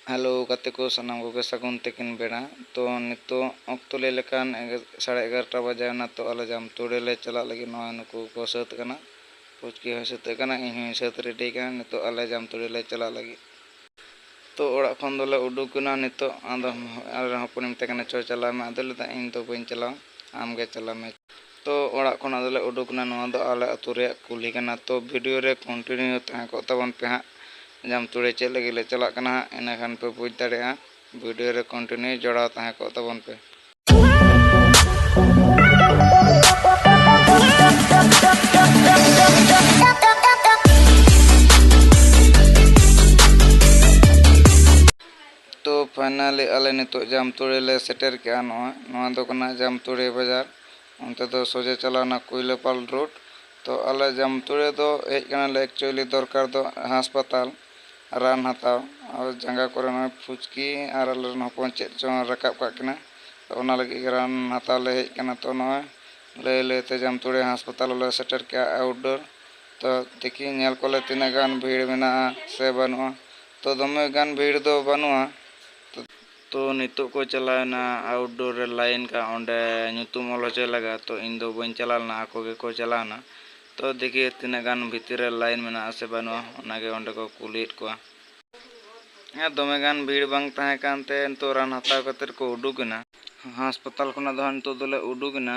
hello गाते को सानाम कोगे सागुन तकिन बेड़ा तो नितो अक्तो ले लेकान 11:30 बजायना तो आले जाम तोड़े ले चला लगी नवा नुकु को सत कना पुचकी हो सत कना इन सत रेडी कना नितो आले जाम तोड़े ले चला लगी तो ओड़ा खन दोले उडुकना नितो आदो आले हपन मते कना चो चला मे आदले ता इन तो बइन चला आम गे चला मे तो ओड़ा खन आदले उडुकना नवा दो आले अतु रे कुली कना तो वीडियो रे कंटिन्यू तहा को तबन पे हा जाम तोड़े चल लगी ले चला कना इना खान पे बुझ दाड़ेया वीडियो रे कंटिन्यू जोड़ा तहा को तबन पे तो फाइनली आले नितो जाम तोड़े ले सेटर के नवा दो कना जाम तोड़े बाजार उनते तो सोजे चलाना कुइलापाल रोड तो आले जाम तोड़े दो हेज कना ले एक्चुअली दरकार दो हासपाताल रान हताव और जंगा करे न फुचकी और आले हपन चेद चो रकाब का कना तो ओना लगी रान हताव ले हेज कना तो न ले लेते जाम तोड़े हासपाताल ले सेटर के आउटडोर तो देखी नेल कोले तिना गान भीड़ मेना से बनुआ तो दमे गान भीड़ दो बनुआ तो नितो को चलाना आउटडोर रे लाइन का ओंडे ᱧᱩᱛᱩᱢ ᱚᱞ ᱦᱚᱪᱚᱭ ᱞᱟᱜᱟ तो इन दो बइन चलाना आको गे को चलाना तो देखिए तीना गान भीतर रे लाइन मेना से बनुआ ओनागे ओंडे को कुलीत को दमे गान भीड़ बांग ताहे कानते तो रान हताव कतेर को उडुकना हासपाताल खना दो नितो दोले उडुकना